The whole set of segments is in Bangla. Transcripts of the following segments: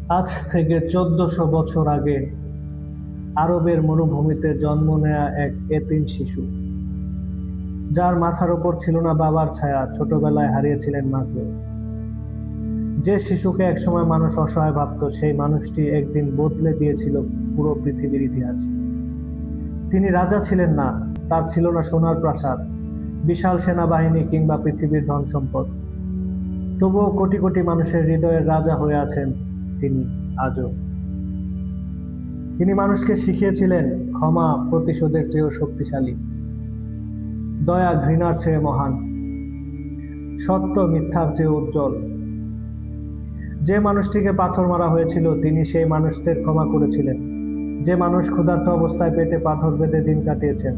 আজ থেকে 1400 বছর আগে আরবের মরুভূমিতে জন্ম নেয়া এক এতিম শিশু, যার মাথার ওপর ছিল না বাবার ছায়া, ছোটবেলায় হারিয়েছিলেন মাকে। যে শিশুকে একসময় মানুষ অসহায় ভাবত, সেই মানুষটি একদিন বদলে দিয়েছিল পুরো পৃথিবীর ইতিহাস। তিনি রাজা ছিলেন না, তার ছিল না সোনার প্রাসাদ, বিশাল সেনাবাহিনী কিংবা পৃথিবীর ধন সম্পদ। তবুও কোটি কোটি মানুষের হৃদয়ের রাজা হয়ে আছেন তিনি আজও। তিনি মানুষকে শিখিয়েছিলেন ক্ষমা প্রতিশোধের চেয়েও শক্তিশালী, দয়া ঘৃণার চেয়ে মহান, সত্য মিথ্যার চেয়ে উজ্জ্বল। যে মানুষটিকে পাথর মারা হয়েছিল, তিনি সেই মানুষদের ক্ষমা করেছিলেন। যে মানুষ ক্ষুধার্ত অবস্থায় পেটে পাথর বেঁধে দিন কাটিয়েছেন,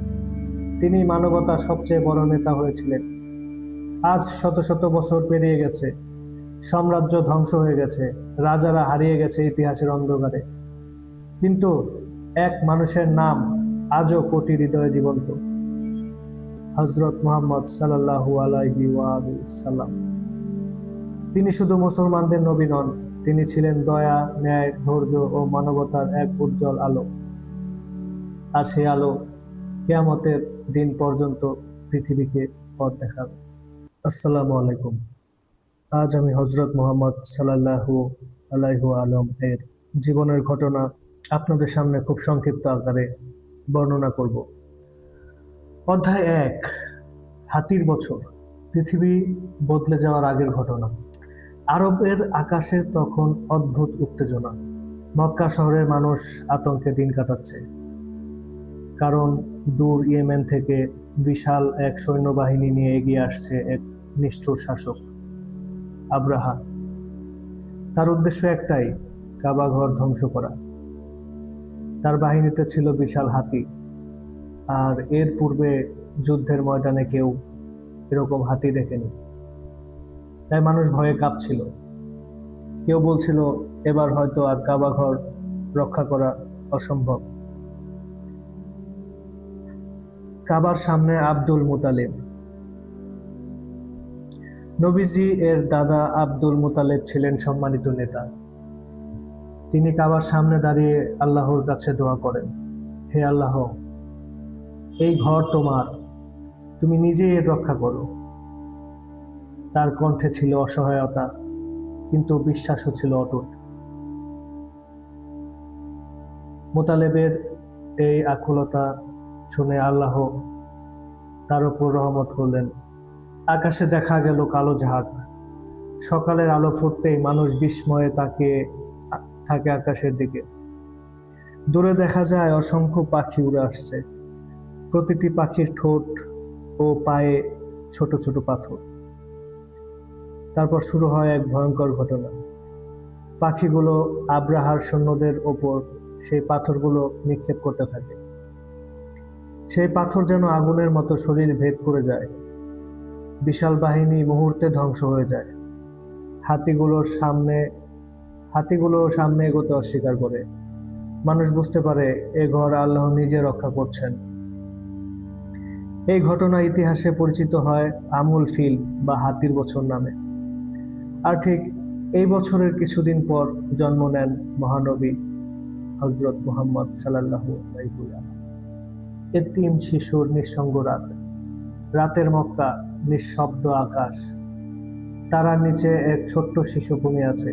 তিনি মানবতার সবচেয়ে বড় নেতা হয়েছিলেন। আজ শত শত বছর পেরিয়ে গেছে, সাম্রাজ্য ধ্বংস হয়ে গেছে, রাজারা হারিয়ে গেছে ইতিহাসের অন্ধকারে, কিন্তু এক মানুষের নাম আজও কোটি হৃদয়ে জীবন্ত: হযরত মুহাম্মদ সাল্লাল্লাহু আলাইহি ওয়াসাল্লাম। তিনি শুধু মুসলমানদের নবী নন, তিনি ছিলেন দয়া, ন্যায়, ধৈর্য ও মানবতার এক উজ্জ্বল আলো। আর সেই আলো কিয়ামতের দিন পর্যন্ত পৃথিবীকে পথ দেখাবে। আসসালামু আলাইকুম। আজ আমি হযরত মুহাম্মদ সাল্লাল্লাহু আলাইহি ওয়াসাল্লাম এর জীবনের ঘটনা আপনাদের সামনে খুব সংক্ষিপ্ত আকারে বর্ণনা করব। অধ্যায় 1: হাতির বছর, পৃথিবী বদলে যাওয়ার আগের ঘটনা। আরবের আকাশে তখন অদ্ভুত উত্তেজনা। মক্কা শহরের মানুষ আতঙ্কে দিন কাটাচ্ছে, কারণ দূর ইয়েমেন থেকে বিশাল এক সৈন্যবাহিনী নিয়ে এগিয়ে আসছে এক নিষ্ঠুর শাসক, আব্রাহা। তার উদ্দেশ্য একটাই, কাবা ঘর ধ্বংস করা। তার বাহিনীতে ছিল বিশাল হাতি, আর এর পূর্বে যুদ্ধের ময়দানে কেউ এরকম হাতি দেখেনি। তাই মানুষ ভয়ে কাঁপছিল। কেউ বলছিল, এবার হয়তো আর কাবা ঘর রক্ষা করা অসম্ভব। কাবার সামনে আব্দুল মুতালিব। নবীজি এর দাদা আব্দুল মুতালিব ছিলেন সম্মানিত নেতা। তিনি কাবার সামনে দাঁড়িয়ে আল্লাহর কাছে দোয়া করেন, হে আল্লাহ, এই ঘর তোমার, তুমি নিজেই এর রক্ষা করো। তার কণ্ঠে ছিল অসহায়তা, কিন্তু বিশ্বাসও ছিল অটুট। মুতালেবের এই আকুলতা শুনে আল্লাহ তার উপর রহমত করলেন। আকাশে দেখা গেল কালো ঝাঁক। সকালের আলো ফুটতেই মানুষ বিস্ময়ে তাকিয়ে থাকে আকাশের দিকে। দূরে দেখা যায় অসংখ্য পাখি উড়ে আসছে, প্রতিটি পাখির ঠোঁট ও পায়ে ছোট ছোট পাথর। তারপর শুরু হয় এক ভয়ঙ্কর ঘটনা। পাখিগুলো আব্রাহার সৈন্যদের ওপর সেই পাথরগুলো নিক্ষেপ করতে থাকে। সেই পাথর যেন আগুনের মতো শরীর ভেদ করে যায়। বিশাল বাহিনী মুহূর্তে ধ্বংস হয়ে যায়। হাতিগুলো সামনে এগোতে অস্বীকার করে। মানুষ বুঝতে পারে এ ঘর আল্লাহ নিজে রক্ষা করছেন। এই ঘটনা ইতিহাসে পরিচিত হয় আমুল ফিল বা হাতির বছর নামে। আর ঠিক এই বছরের কিছুদিন পর জন্ম নেন মহানবী হযরত মুহাম্মদ সাল্লাল্লাহু আলাইহি ওয়াসাল্লাম। এতিম শিশুর নিঃসঙ্গ রাত। রাতের মক্কা, নিঃশব্দ আকাশ, তারার নিচে এক ছোট্ট শিশু ঘুমিয়ে আছে,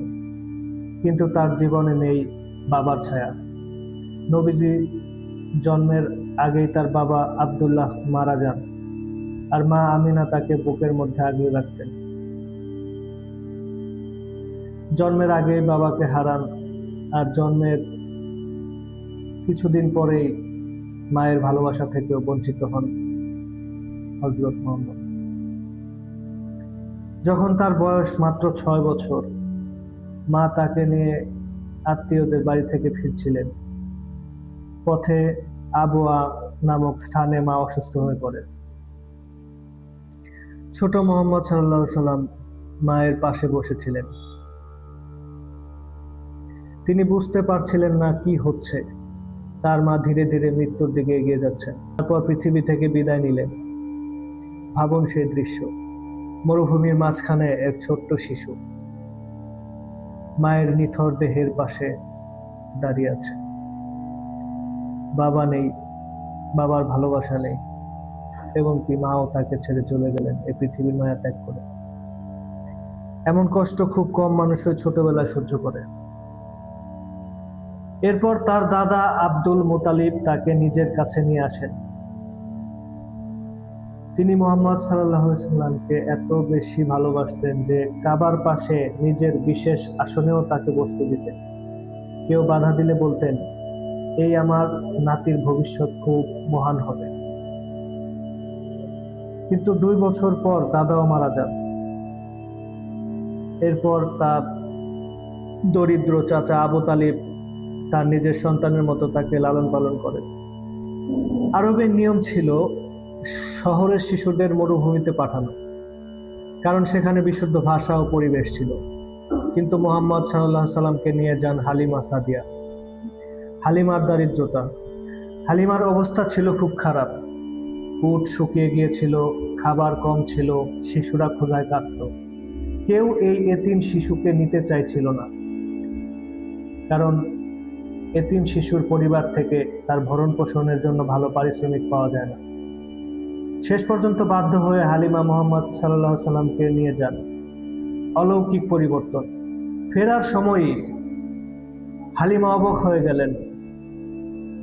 কিন্তু তার জীবনে নেই বাবার ছায়া। নবীজি জন্মের আগেই তার বাবা আব্দুল্লাহ মারা যান, আর মা আমিনা তাকে বুকের মধ্যে আগলে রাখতেন। জন্মের আগেই বাবাকে হারান, আর জন্মের কিছুদিন পরেই মায়ের ভালোবাসা থেকেও বঞ্চিত হন হযরত মুহাম্মদ। যখন তার বয়স মাত্র 6 বছর, মা তাকে নিয়ে আত্মীয়দের বাড়ি থেকে ফিরছিলেন। পথে আবওয়া নামক স্থানে মা অসুস্থ হয়ে পড়ে। ছোট মুহাম্মদ সাল্লাল্লাহু আলাইহি ওয়াসাল্লাম মায়ের পাশে বসেছিলেন। তিনি বুঝতে পারছিলেন না কি হচ্ছে। তার মা ধীরে ধীরে মৃত্যুর দিকে এগিয়ে যাচ্ছেন। তারপর পৃথিবী থেকে বিদায় নিলেন। ভাবুন সেই দৃশ্য, মরুভূমির মাঝখানে এক ছোট্ট শিশু, মায়ের নিথর দেহের পাশে দাঁড়িয়ে আছে। বাবা নেই, বাবার ভালোবাসা নেই, এবং কি মাও তাকে ছেড়ে চলে গেলেন এই পৃথিবীর মায়া ত্যাগ করে। এমন কষ্ট খুব কম মানুষই ছোটবেলায় সহ্য করে। এরপর তার দাদা আব্দুল মুতালিব তাকে নিজের কাছে নিয়ে আসেন। তিনি মুহাম্মদ সাল্লাল্লাহু আলাইহি সাল্লামকে এত বেশি ভালোবাসতেন যে কাবার পাশে নিজের বিশেষ আসনেও তাকে বসতে দিতেন। কেউ বাধা দিলে বলতেন, এই আমার নাতির ভবিষ্যৎ খুব মহান হবে। কিন্তু 2 বছর পর দাদাও মারা যান। এরপর তার দরিদ্র চাচা আবু তালিব তার নিজের সন্তানের মতো তাকে লালন পালন করেন। আরবের নিয়ম ছিল শহরের শিশুদের মরুভূমিতে পাঠানো, কারণ সেখানে বিশুদ্ধ ভাষা ও পরিবেশ ছিল। কিন্তু মুহাম্মদ সাল্লাল্লাহু আলাইহি সাল্লামকে নিয়ে যান হালিমা সাদিয়া। হালিমার দারিদ্রতা, হালিমার অবস্থা ছিল খুব খারাপ। উট শুকিয়ে গিয়েছিল, খাবার কম ছিল, শিশুরা ক্ষুধায় কাঁদত। কেউ এই এতিম শিশুকে নিতে চাইছিল না, কারণ এতিম শিশুর পরিবার থেকে তার ভরণ পোষণের জন্য ভালো পারিশ্রমিক পাওয়া যায় না। শেষ পর্যন্ত বাধ্য হয়ে হালিমা মুহাম্মদ সাল্লাল্লাহু আলাইহি সাল্লামকে নিয়ে যান। অলৌকিক পরিবর্তন। ফেরার সময়ই হালিমা অবাক হয়ে গেলেন।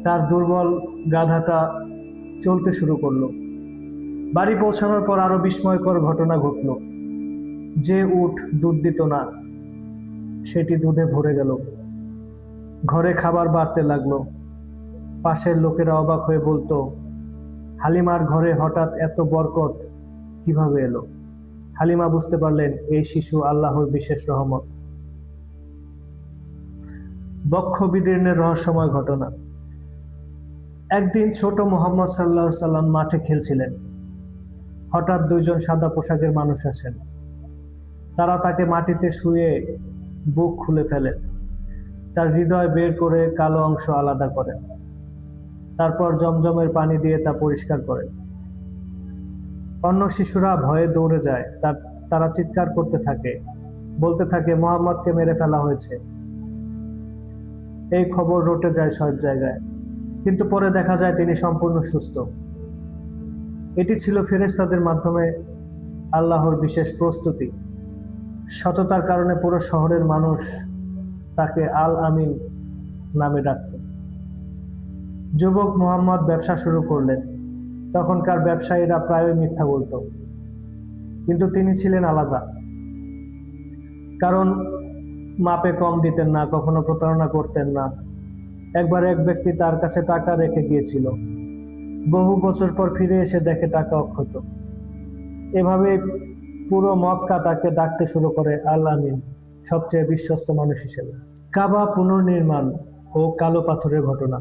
তার দুর্বল গাধাটা চলতে শুরু করলো। বাড়ি পৌঁছানোর পর আরো বিস্ময়কর ঘটনা ঘটল। যে উট দুধ দিত না, সেটি দুধে ভরে গেল। ঘরে খাবার বাড়তে লাগলো। পাশের লোকেরা অবাক হয়ে বলতো, হালিমার ঘরে হঠাৎ এত বরকত কিভাবে এলো? হালিমা বুঝতে পারলেন এই শিশু আল্লাহর বিশেষ রহমত। বক্ষ বিদীর্ণের রহস্যময় ঘটনা। একদিন ছোট মুহাম্মদ সাল্লাল্লাহু আলাইহি সাল্লাম মাঠে খেলছিলেন। হঠাৎ 2 জন সাদা পোশাকের মানুষ আসেন। তারা তাকে মাটিতে শুয়ে বুক খুলে ফেলেন। তার হৃদয় বের করে কালো অংশ আলাদা করেন। তারপর জমজমের পানি দিয়ে তা পরিষ্কার করেন। অন্য শিশুরা ভয়ে দৌড়ে যায়। তারা চিৎকার করতে থাকে, বলতে থাকে মুহাম্মদকে মেরে ফেলা হয়েছে। এই খবর রটে যায় সব জায়গায়, কিন্তু পরে দেখা যায় তিনি সম্পূর্ণ সুস্থ। এটি ছিল ফেরেশতাদের মাধ্যমে আল্লাহর বিশেষ প্রস্তুতি। সততার কারণে পুরো শহরের মানুষ তাকে আল আমিন নামে ডাকত। যুবক মুহাম্মদ ব্যবসা শুরু করলেন। তখনকার ব্যবসায়ীরা প্রায়ই মিথ্যা বলতো, কিন্তু তিনি ছিলেন আলাদা। কারণ মাপে কম দিতেন না, কখনো প্রতারণা করতেন না। একবার এক ব্যক্তি তার কাছে টাকা রেখে গিয়েছিল। বহু বছর পর ফিরে এসে দেখে টাকা অক্ষত। এভাবে পুরো মক্কা তাকে ডাকতে শুরু করে আল আমিন, সবচেয়ে বিশ্বস্ত মানুষ হিসেবে। কাবা পুনর্নির্মাণ ও কালো পাথরের ঘটনা।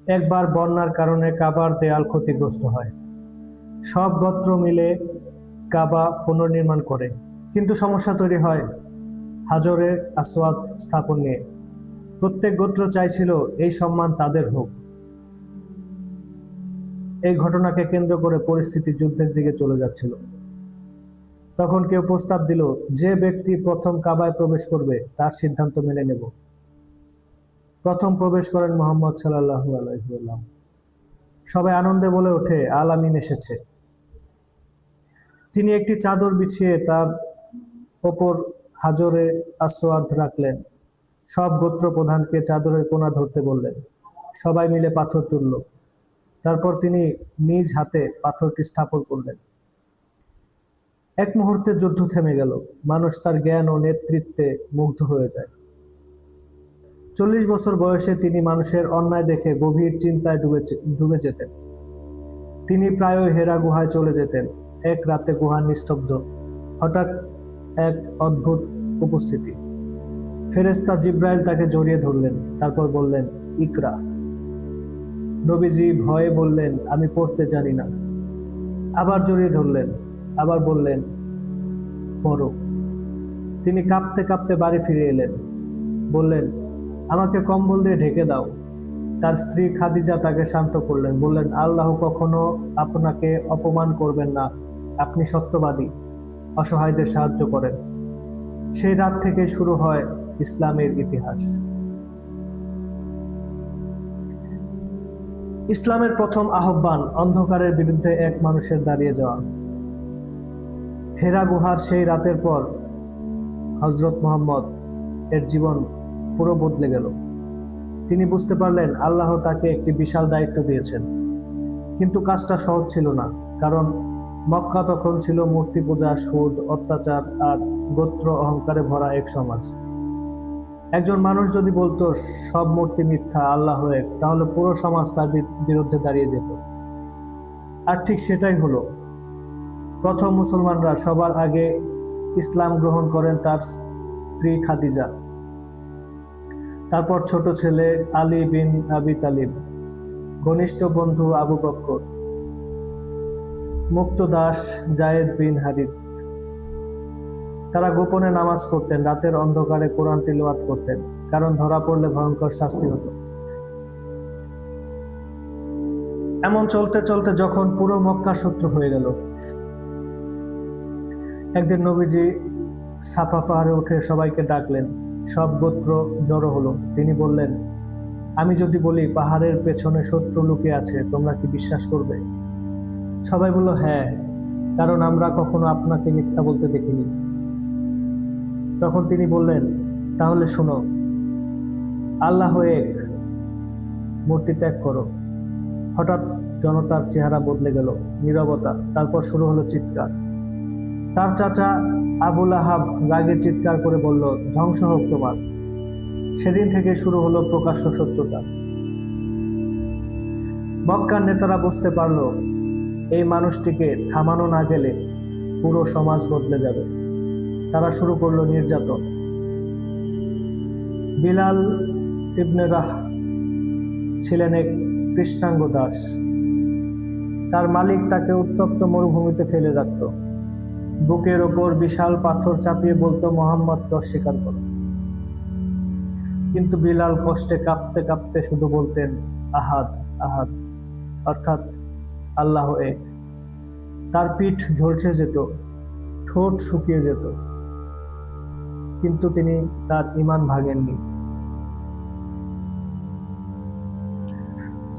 একবার বন্যার কারণে কাবার দেয়াল ক্ষতিগ্রস্ত হয়। সব গোত্র মিলে কাবা পুনর্নির্মাণ করে, কিন্তু সমস্যা তৈরি হয় হাজরে আসওয়াদ স্থাপন নিয়ে। প্রত্যেক গোত্র চাইছিল এই সম্মান তাদের হোক। এই ঘটনাকে কেন্দ্র করে পরিস্থিতি যুদ্ধের দিকে চলে যাচ্ছিল। তখন কেউ প্রস্তাব দিল, যে ব্যক্তি প্রথম কাবায় প্রবেশ করবে তার সিদ্ধান্ত মেনে নেব। প্রথম প্রবেশ করেন মুহাম্মদ সাল্লাল্লাহু আলাইহি ওয়াসাল্লাম। সবাই আনন্দে বলে ওঠে, আল আমিন এসেছে। তিনি একটি চাদর বিছিয়ে তার ওপর হাজরে আসওয়াদ রাখলেন। সব গোত্র প্রধানকে চাদরের কোণা ধরতে বললেন। সবাই মিলে পাথর তুলল। তারপর তিনি নিজ হাতে পাথরটি স্থাপন করলেন। এক মুহূর্তে যুদ্ধ থেমে গেল। মানুষ তার জ্ঞান ও নেতৃত্বে মুগ্ধ হয়ে যায়। 40 বছর বয়সে তিনি মানুষের অন্যায় দেখে গভীর চিন্তায় ডুবে যেতেন। তিনি প্রায়ই হেরা গুহায় চলে যেতেন। এক রাতে গুহা নিস্তব্ধ। হঠাৎ এক অদ্ভুত উপস্থিতি। ফেরেশতা জিব্রাইল তাকে জড়িয়ে ধরলেন। তারপর বললেন, ইকরা। নবীজি ভয়ে বললেন, আমি পড়তে জানি না। আবার জড়িয়ে ধরলেন, আবার বললেন, পড়ো। তিনি কাঁপতে কাঁপতে বাড়ি ফিরে এলেন। বললেন, আমাকে কম্বল দিয়ে ঢেকে দাও। তার স্ত্রী খাদিজা তাকে শান্ত করলেন, বললেন, আল্লাহ কখনো আপনাকে অপমান করবেন না। আপনি সত্যবাদী, অসহায়দের সাহায্য করেন। সেই রাত থেকে শুরু হয় ইসলামের ইতিহাস। ইসলামের প্রথম আহ্বান অন্ধকারের বিরুদ্ধে এক মানুষের দাঁড়িয়ে যাওয়া। হেরা গুহার সেই রাতের পর হযরত মুহাম্মদ এর জীবন পুরো বদলে গেল। তিনি বুঝতে পারলেন আল্লাহ তাকে একটি বিশাল দায়িত্ব দিয়েছেন, কিন্তু কাজটা সহজ ছিল না। কারণ মক্কা তখন ছিল মূর্তি পূজা, সুদ, অত্যাচার আর গোত্র অহংকারে ভরা এক সমাজ। একজন মানুষ যদি বলতো সব মূর্তি মিথ্যা, আল্লাহ এক, তাহলে পুরো সমাজ তার বিরুদ্ধে দাঁড়িয়ে যেত। আর ঠিক সেটাই হলো। প্রথম মুসলমানরা সবার আগে ইসলাম গ্রহণ করেন তার স্ত্রী খাদিজা, তারপর ছোট ছেলে আলী বিন আবি তালিব, ঘনিষ্ঠ বন্ধু আবু বকর, মুক্ত দাস জায়েদ বিন হারিথ। তারা গোপনে নামাজ পড়তেন, রাতের অন্ধকারে কোরআন তিলাওয়াত করতেন, কারণ ধরা পড়লে ভয়ঙ্কর শাস্তি হতো। এমন চলতে চলতে যখন পুরো মক্কা শত্রু হয়ে গেল, একদিন নবীজি সাফা পাহাড়ে উঠে সবাইকে ডাকলেন। সব গোত্র জড়ো হলো। তিনি বললেন, আমি যদি বলি পাহাড়ের পেছনে শত্রু লুকিয়ে আছে, তোমরা কি বিশ্বাস করবে? সবাই বলল, হ্যাঁ, কারণ আমরা কখনো আপনাকে মিথ্যা বলতে দেখিনি। তখন তিনি বললেন, তাহলে শোনো, আল্লাহ এক, মূর্তি ত্যাগ করো। হঠাৎ জনতার চেহারা বদলে গেল, নীরবতা, তারপর শুরু হলো চিৎকার। তার চাচা আবু লাহাব রাগে চিৎকার করে বলল, ধ্বংস হোক তোমার। সেদিন থেকে শুরু হলো প্রকাশ্য শত্রুতা। মক্কার নেতারা বুঝতে পারল এই মানুষটিকে থামানো না গেলে পুরো সমাজ বদলে যাবে। তারা শুরু করলো নির্যাতন। বিলাল ইবনে রাহ ছিলেন এক কৃষ্ণাঙ্গ দাস। তার মালিক তাকে উত্তপ্ত মরুভূমিতে ফেলে রাখত। বুকের ওপর বিশাল পাথর চাপিয়ে বলতো, মুহাম্মদকে অস্বীকার করো। কিন্তু বিলাল কষ্টে কাঁপতে কাঁপতে শুধু বলতেন, আহাদ আহাদ, অর্থাৎ আল্লাহ এক। তার পিঠ ঝলসে যেত, ঠোঁট শুকিয়ে যেত, কিন্তু তিনি তার ঈমান ভাঙেননি।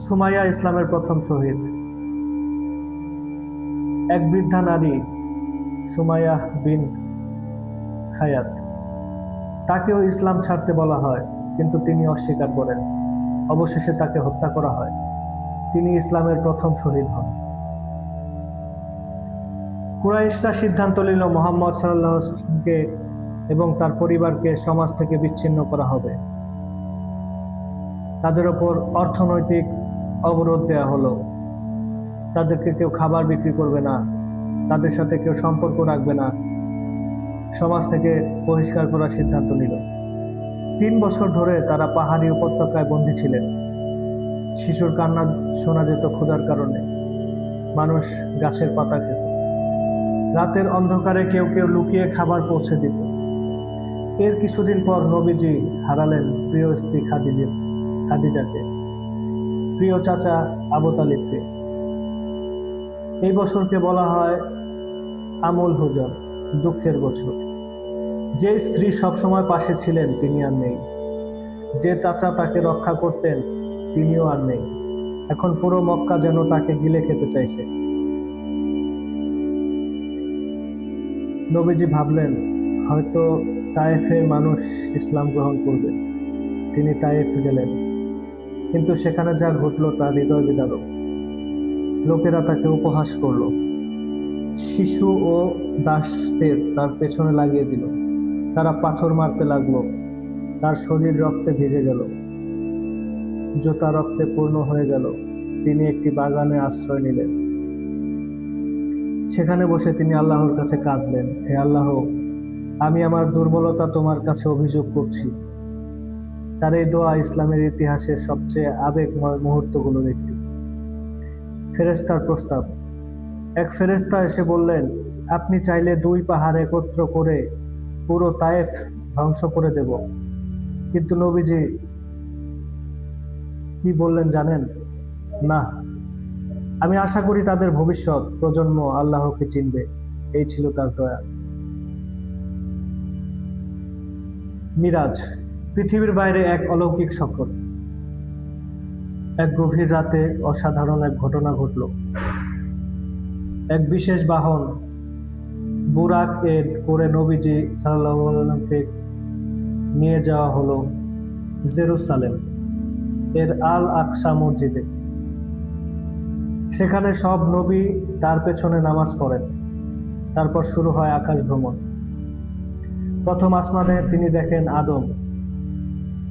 সুমাইয়া ইসলামের প্রথম শহীদ। এক বৃদ্ধা নারী, সুমাইয়া বিন খায়াত, তাকেও ইসলাম ছাড়তে বলা হয়, কিন্তু তিনি অস্বীকার করেন। অবশেষে তাকে হত্যা করা হয়। তিনি ইসলামের প্রথম শহীদ হন। কুরাইশরা সিদ্ধান্ত নিল মুহাম্মদ সাল্লাল্লাহু আলাইহি ওয়াসাল্লামকে এবং তার পরিবারকে সমাজ থেকে বিচ্ছিন্ন করা হবে। তাদের ওপর অর্থনৈতিক অবরোধ দেয়া হলো। তাদেরকে কেউ খাবার বিক্রি করবে না, তাদের সাথে কেউ সম্পর্ক রাখবে না, সমাজ থেকে বহিষ্কার করার সিদ্ধান্ত নিল। 3 বছর ধরে তারা পাহাড়ি উপত্যকায় বন্দী ছিলেন। শিশুর কান্না শোনা যেত ক্ষুধার কারণে। মানুষ গাছের পাতা খেত। রাতের অন্ধকারে কেউ কেউ লুকিয়ে খাবার পৌঁছে দিত। এর কিছুদিন পর নবীজি হারালেন প্রিয় স্ত্রী খাদিজাকে, প্রিয় চাচা আবু তালিবকে। এই বছরকে বলা হয় আমুল হুজন, দুঃখের বছর। যে স্ত্রী সবসময় পাশে ছিলেন তিনি আর নেই। যে চাচা তাকে রক্ষা করতেন তিনিও আর নেই। এখন পুরো মক্কা যেন তাকে গিলে খেতে চাইছে। নবীজি ভাবলেন, হয়তো তায়েফের মানুষ ইসলাম গ্রহণ করবে। তিনি তায়েফ গেলেন, কিন্তু সেখানে যা ঘটল তা হৃদয় বিদারক। লোকেরা তাকে উপহাস করল। শিশু ও দাসদের তার পেছনে লাগিয়ে দিল। তারা পাথর মারতে লাগলো। তার শরীর রক্তে ভিজে গেল, জুতা রক্তে পূর্ণ হয়ে গেল। তিনি একটি বাগানে আশ্রয় নিলেন। সেখানে বসে তিনি আল্লাহর কাছে কাঁদলেন, হে আল্লাহ, আমি আমার দুর্বলতা তোমার কাছে অভিযোগ করছি। তার এই দোয়া ইসলামের ইতিহাসের সবচেয়ে আবেগময় মুহূর্তগুলোর একটি। ফেরেশতার প্রস্তাব। এক ফেরেশতা এসে বললেন, আপনি চাইলে 2 পাহাড় একত্র করে পুরো তায়েফ ধ্বংস করে দেব। কিন্তু নবীজি কি বললেন জানেন? না, আমি আশা করি তাদের ভবিষ্যৎ প্রজন্ম আল্লাহকে চিনবে। এই ছিল তার দয়া। মিরাজ, পৃথিবীর বাইরে এক অলৌকিক সফর। এক গভীর রাতে অসাধারণ এক ঘটনা ঘটল। এক বিশেষ বাহন বুরাক এর করে নবীজি সাল্লাল্লাহু আলাইহি ওয়াসাল্লামকে নিয়ে যাওয়া হলো জেরুসালেম এর আল আকসা মসজিদে। সেখানে সব নবী তার পেছনে নামাজ পড়েন। তারপর শুরু হয় আকাশ ভ্রমণ। প্রথম আসমানে তিনি দেখেন আদম,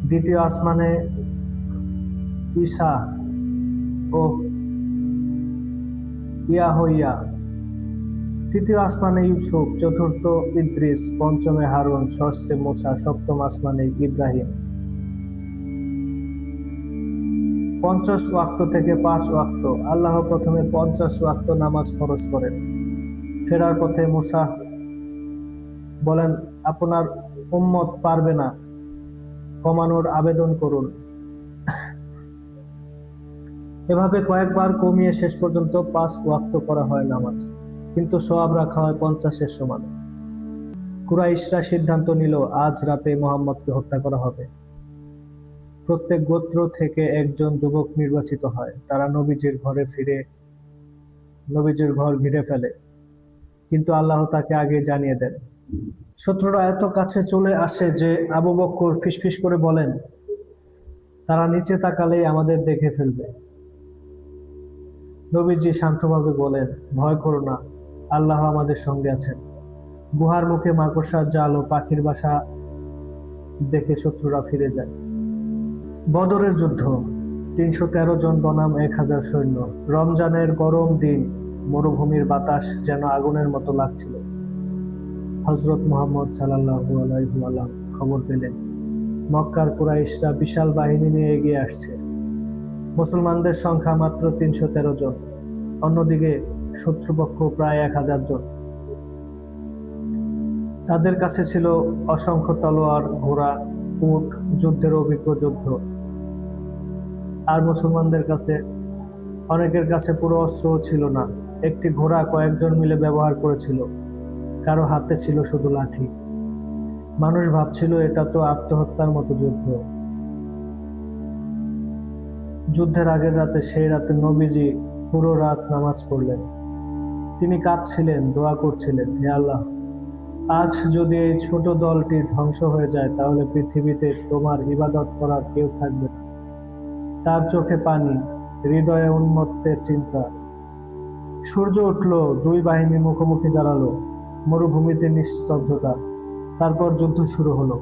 দ্বিতীয় আসমানে ঈসা ও ইয়াহইয়া, তৃতীয় আসমানে ইউসুফ, চতুর্থ ইদ্রিস, পঞ্চমে হারুন, ষষ্ঠে মূসা, সপ্তম আসমানে ইব্রাহিম। 50 ওয়াক্ত থেকে 5 ওয়াক্ত। আল্লাহ প্রথমে 50 ওয়াক্ত নামাজ ফরজ করেন। ফেরার পথে মূসা বলেন, আপনার উম্মত পারবে না, কমানোর আবেদন করুন। এভাবে কয়েকবার কমিয়ে শেষ পর্যন্ত 5 ওয়াক্ত করা হয় নামাজ, কিন্তু সওয়াব রাখা হয় 50-এর সমান। কুরাইশরা সিদ্ধান্ত নিল আজ রাতে মুহাম্মদকে হত্যা করা হবে। প্রত্যেক গোত্র থেকে একজন যুবক নির্বাচিত হয়। তারা নবীজির ঘর ঘিরে ফেলে, কিন্তু আল্লাহ তাকে আগে জানিয়ে দেন। শত্রুরা এত কাছে চলে আসে যে আবু বকর ফিসফিস করে বলেন, তারা নিচে তাকালেই আমাদের দেখে ফেলবে। নবীজি শান্তভাবে বলেন, ভয় করো না, আল্লাহ আমাদের সঙ্গে আছেন। গুহার মুখে মাকড়সার জাল ও পাখির বাসা দেখে শত্রুরা ফিরে যায়। বদরের যুদ্ধ, 313 জন বনাম 1000 সৈন্য। রমজানের গরম দিন, মরুভূমির বাতাস যেন আগুনের মতো লাগছিল। হযরত মুহাম্মদ সাল্লাল্লাহু আলাইহি ওয়াসাল্লাম খবর পেলেন মক্কার কুরাইশরা বিশাল বাহিনী নিয়ে এগিয়ে আসছে। মুসলমানদের সংখ্যা মাত্র 313 জন, অন্যদিকে শত্রুপক্ষ প্রায় 1000 জন। তাদের কাছে ছিল অসংখ্য তলোয়ার, ঘোড়া, উট, যুদ্ধের অভিজ্ঞ যোদ্ধ। আর মুসলমানদের কাছে অনেকের কাছে পুরো অস্ত্রও ছিল না। একটি ঘোড়া কয়েকজন মিলে ব্যবহার করেছিল, কারো হাতে ছিল শুধু লাঠি। মানুষ ভাবছিল এটা তো আত্মহত্যার মতো যুদ্ধ। যুদ্ধের আগের রাতে, সেই রাতে নবীজি পুরো রাত নামাজ পড়লেন। তিনি কাঁদছিলেন, দোয়া করছিলেন, হে আল্লাহ, আজ যদি এই ছোট দলটি ধ্বংস হয়ে যায় তাহলে পৃথিবীতে তোমার ইবাদত করার কেউ থাকবে না। তার চোখে পানি, হৃদয়ে উন্মত্তের চিন্তা। সূর্য উঠল, দুই বাহিনী মুখোমুখি দাঁড়ালো। মরুভূমিতে নিস্তব্ধতা। তারপর যুদ্ধ শুরু হলো।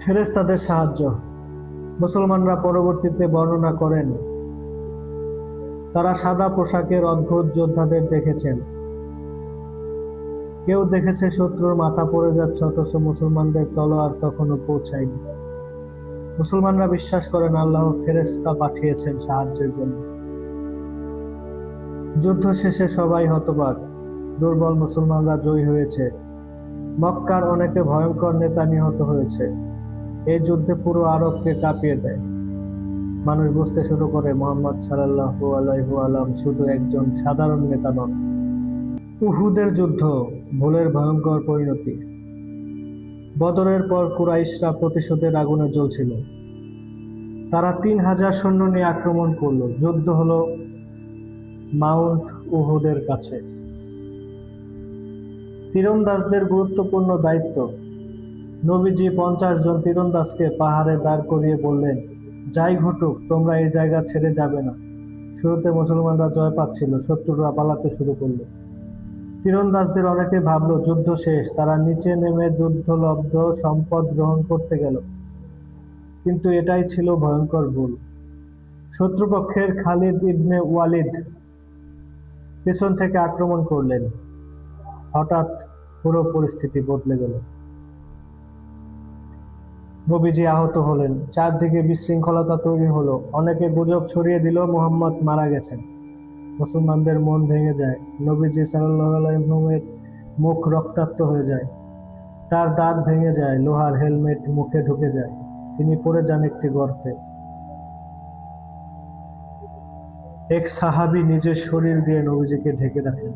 ফেরেশতাদের সাহায্য। মুসলমানরা পরবর্তীতে বর্ণনা করেন, তারা সাদা পোশাকের অদ্ভুত যোদ্ধাদের দেখেছেন। কেউ দেখেছে শত্রুর মাথা পড়ে যাচ্ছে, অথচ মুসলমানদের তলোয়ার তখনও পৌঁছায়নি। মুসলমানরা বিশ্বাস করেন আল্লাহ ফেরেশতা পাঠিয়েছেন সাহায্যের জন্য। যুদ্ধ শেষে সবাই হতবাক। দুর্বল মুসলমানরা জয়ী হয়েছে। মক্কার অনেকে ভয়ঙ্কর নেতা নিহত হয়েছে। এই যুদ্ধে পুরো আরবকে কাঁপিয়ে দেয়। মানুষ বুঝতে শুরু করে মুহাম্মদ সাল্লাল্লাহু আলাইহি ওয়াসাল্লাম শুধু একজন সাধারণ নেতা নন। উহুদের যুদ্ধ, ভুলের ভয়ঙ্কর পরিণতি। বদরের পর কুরাইশরা প্রতিশোধের আগুনে জ্বলছিল। তারা 3000 সৈন্য নিয়ে আক্রমণ করল। যুদ্ধ হলো মাউন্ট উহুদের কাছে। তীরন্দাজদের গুরুত্বপূর্ণ দায়িত্ব। নবীজি 50 জন তীরন্দাজকে পাহাড়ে দাঁড় করিয়ে বললেন, যাই ঘটুক তোমরা এই জায়গা ছেড়ে যাবে না। শুরুতে মুসলমানরা জয় পাচ্ছিল, শত্রুরা পালাতে শুরু করলো। তীরন্দাজদের অনেকে ভাবল যুদ্ধ শেষ। তারা নিচে নেমে যুদ্ধলব্ধ সম্পদ গ্রহণ করতে গেল, কিন্তু এটাই ছিল ভয়ঙ্কর ভুল। শত্রুপক্ষের খালিদ ইবনে ওয়ালিদ পেছন থেকে আক্রমণ করলেন। হঠাৎ পুরো পরিস্থিতি বদলে গেল। নবীজি আহত হলেন। চারদিকে বিশৃঙ্খলতা তৈরি হলো। অনেকে গুজব ছড়িয়ে দিল মুহাম্মদ মারা গেছেন। মুসলমানদের মন ভেঙে যায়। নবীজি সাল্লাল্লাহু আলাইহি ওয়াসাল্লামের মুখ রক্তাক্ত হয়ে যায়। তার দাঁত ভেঙে যায়, লোহার হেলমেট মুখে ঢুকে যায়। তিনি পড়ে যান একটি গর্তে। এক সাহাবী নিজের শরীর দিয়ে নবীজিকে ঢেকে রাখেন।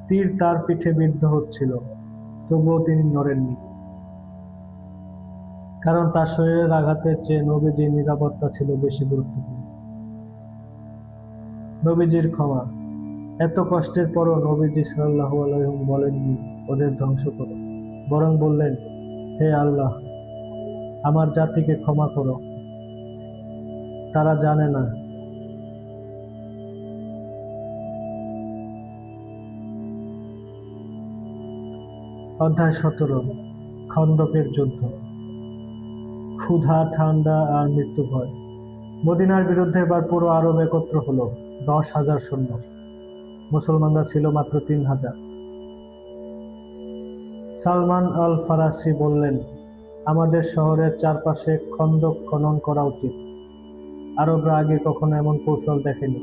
তীর তার পিঠে বিদ্ধ হচ্ছিল, তবুও তিনি নড়েননি, কারণ তার শরীরের আঘাতের চেয়ে নবীজির নিরাপত্তা ছিল বেশি গুরুত্বপূর্ণ। নবীজির ক্ষমা। এত কষ্টের পরও নবীজি সাল্লাল্লাহু আলাইহি ওয়াসাল্লাম বলেননি ওদের ধ্বংস করো, বরং বললেন, হে আল্লাহ, আমার জাতিকে ক্ষমা করো, তারা জানে না। অধ্যায় 17। খন্দকের যুদ্ধ। ক্ষুধা, ঠান্ডা আর মৃত্যু ভয়। মদিনার বিরুদ্ধে এবার পুরো আরব একত্র হলো। 10,000 সৈন্য। মুসলমানরা ছিল মাত্র 3,000। সালমান আল ফারাসি বললেন, আমাদের শহরের চারপাশে খন্দক খনন করা উচিত। আরবরা আগে কখনো এমন কৌশল দেখেনি।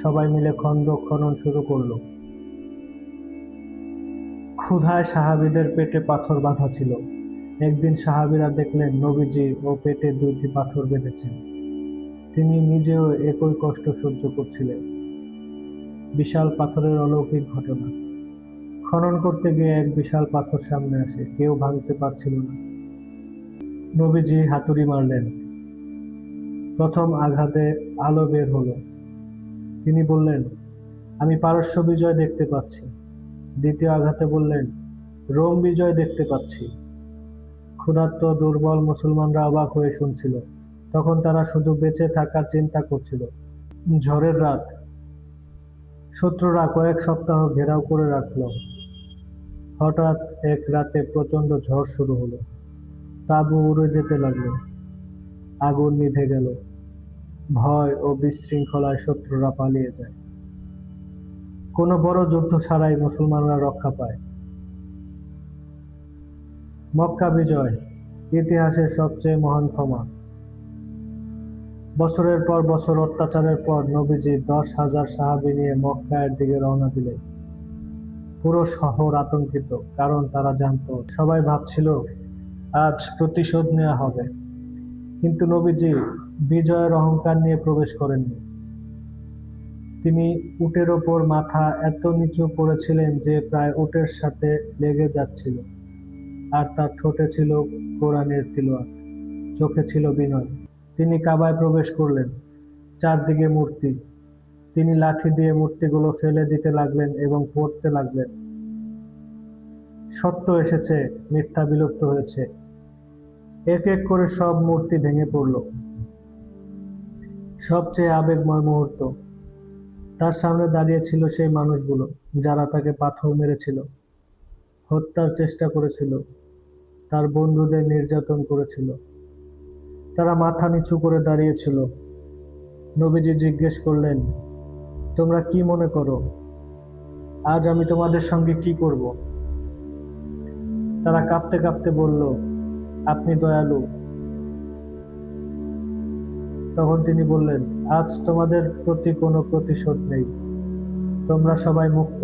সবাই মিলে খন্দক খনন শুরু করলো। ক্ষুধায় সাহাবীদের পেটে পাথর বাঁধা ছিল। একদিন সাহাবীরা দেখলেন নবীজি ও পেটে 2টি পাথর বেঁধেছেন। তিনি নিজেও একই কষ্ট সহ্য করছিলেন। বিশাল পাথরের অলৌকিক ঘটনা। খনন করতে গিয়ে এক বিশাল পাথর সামনে আসে, কেউ ভাঙতে পারছিল না। নবীজি হাতুড়ি মারলেন। প্রথম আঘাতে আলো বের হলো। তিনি বললেন, আমি পারস্য বিজয় দেখতে পাচ্ছি। দ্বিতীয় আঘাতে বললেন, রোম বিজয় দেখতে পাচ্ছি। ক্ষুধার্ত দুর্বল মুসলমানরা অবাক হয়ে শুনছিল। তখন তারা শুধু বেঁচে থাকার চিন্তা করছিল। ঝড়ের রাত। শত্রুরা কয়েক সপ্তাহ ঘেরাও করে রাখল। হঠাৎ এক রাতে প্রচন্ড ঝড় শুরু হলো। তাঁবু উড়ে যেতে লাগলো। আগুন নিভে গেল। ভয় ও বিশৃঙ্খলায় শত্রুরা পালিয়ে যায়। কোনো বড় যুদ্ধ ছাড়াই মুসলমানরা রক্ষা পায়। মক্কা বিজয়। ইতিহাসের সবচেয়ে মহান ক্ষমা। বছরের পর বছর অত্যাচারের পর নবীজি 10,000 সাহাবী নিয়ে মক্কার দিকে রওনা দিলেন। পুরো শহর আতঙ্কিত, কারণ তারা জানতো, সবাই ভাবছিল আজ প্রতিশোধ নেওয়া হবে। কিন্তু নবীজি বিজয়ের অহংকার নিয়ে প্রবেশ করেননি। তিনি উটের ওপর মাথা এত নিচু করেছিলেন যে প্রায় উটের সাথে লেগে যাচ্ছিল, আর তার ঠোঁটে ছিল কোরআনের তিলাওয়াত, চোখে ছিল বিনয়। তিনি কাবায় প্রবেশ করলেন। চারদিকে মূর্তি। তিনি লাঠি দিয়ে মূর্তিগুলো ফেলে দিতে লাগলেন এবং পড়তে লাগলেন, সত্য এসেছে, মিথ্যা বিলুপ্ত হয়েছে। এক এক করে সব মূর্তি ভেঙে পড়ল। সবচেয়ে আবেগময় মুহূর্ত। তার সামনে দাঁড়িয়ে ছিল সেই মানুষগুলো যারা তাকে পাথর মেরেছিল, হত্যার চেষ্টা করেছিল, তার বন্ধুদের নির্যাতন করেছিল। তারা মাথা নিচু করে দাঁড়িয়েছিল। নবীজি জিজ্ঞেস করলেন, তোমরা কি মনে করো? আজ আমি তোমাদের সঙ্গে কি করব? তারা কাঁপতে কাঁপতে বলল, আপনি দয়ালু। তখন তিনি বললেন, আজ তোমাদের প্রতি কোনো প্রতিশোধ নেই, তোমরা সবাই মুক্ত।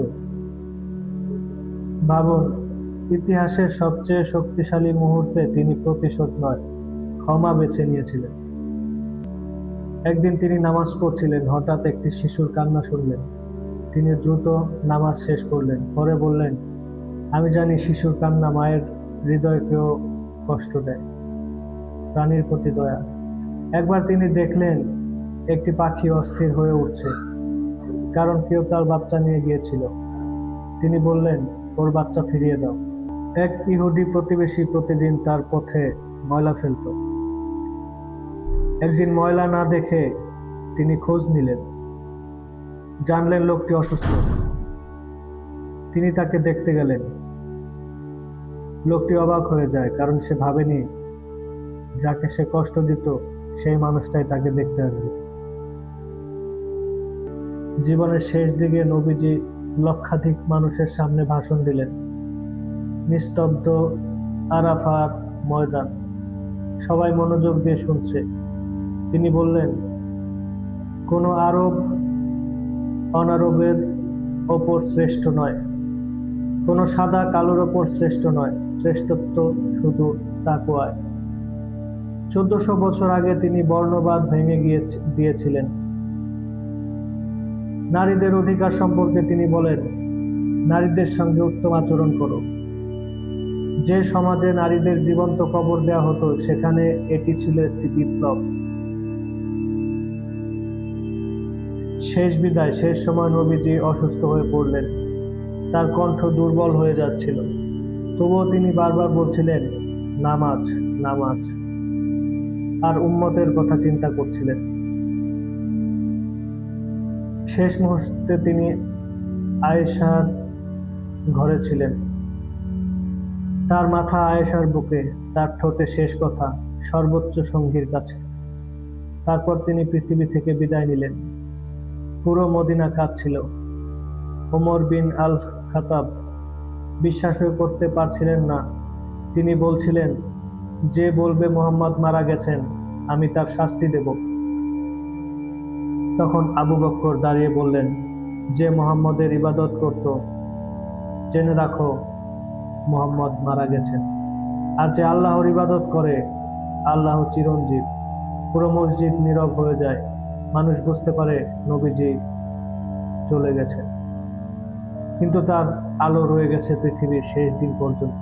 ভাবুন, ইতিহাসের সবচেয়ে শক্তিশালী মুহূর্তে তিনি প্রতিশোধ নয়, ক্ষমা বেছে নিয়েছিলেন। একদিন তিনি নামাজ পড়ছিলেন, হঠাৎ একটি শিশুর কান্না শুনলেন। তিনি দ্রুত নামাজ শেষ করলেন। পরে বললেন, আমি জানি শিশুর কান্না মায়ের হৃদয়কেও কষ্ট দেয়। প্রাণীর প্রতি দয়া। একবার তিনি দেখলেন একটি পাখি অস্থির হয়ে উঠছে, কারণ কেউ তার বাচ্চা নিয়ে গিয়েছিল। তিনি বললেন, ওর বাচ্চা ফিরিয়ে দাও। এক ইহুদি প্রতিবেশী প্রতিদিন তার পথে ময়লা ফেলত। একদিন ময়লা না দেখে তিনি খোঁজ নিলেন, জানলেন লোকটি অসুস্থ। তিনি তাকে দেখতে গেলেন। লোকটি অবাক হয়ে যায়, কারণ সে ভাবেনি যাকে সে কষ্ট দিত সেই মানুষটাই তাকে দেখতে আসবে। জীবনের শেষ দিকে নবীজি লক্ষাধিক মানুষের সামনে ভাষণ দিলেন। নিস্তব্ধ আরাফাত ময়দান, সবাই মনোযোগ দিয়ে শুনছে। তিনি বললেন, কোনো আরব অনারবের ওপর শ্রেষ্ঠ নয়, কোনো সাদা কালোর ওপর শ্রেষ্ঠ নয়, শ্রেষ্ঠত্ব শুধু তাকওয়ায়। 1400 বছর আগে তিনি বর্ণবাদ ভেঙে দিয়েছিলেন। নারীদের অধিকার সম্পর্কে তিনি বলেন, নারীদের সঙ্গে উত্তম আচরণ করো। যে সমাজে নারীদের জীবন্ত কবর দেওয়া হতো সেখানে এটি ছিল একটি বিপ্লব। শেষ বিদায়, শেষ সময় নবীজি অসুস্থ হয়ে পড়লেন। তার কণ্ঠ দুর্বল হয়ে যাচ্ছিল, তবুও তিনি বারবার বলছিলেন, নামাজ, নামাজ, আর উম্মতের কথা চিন্তা করছিলেন। শেষ মুহূর্তে তিনি আয়েশার ঘরে ছিলেন। তার মাথা আয়েশার বুকে, তার ঠোঁটে শেষ কথা সর্বোচ্চ সঙ্গীর কাছে। তারপর তিনি পৃথিবী থেকে বিদায় নিলেন। পুরো মদিনা কাঁদছিল। ওমর বিন আল খাতাব বিশ্বাসই করতে পারছিলেন না। তিনি বলছিলেন, যে বলবে মুহাম্মদ মারা গেছেন, আমি তার শাস্তি দেব। তখন আবু বকর দাঁড়িয়ে বললেন, যে মুহাম্মদের ইবাদত করত, জেনে রাখো মুহাম্মদ মারা গেছেন। আর যে আল্লাহর ইবাদত করে, আল্লাহ চিরঞ্জীব। পুরো মসজিদ নীরব হয়ে যায়। মানুষ বুঝতে পারে নবীজি চলে গেছে, কিন্তু তার আলো রয়ে গেছে পৃথিবীর শেষ দিন পর্যন্ত।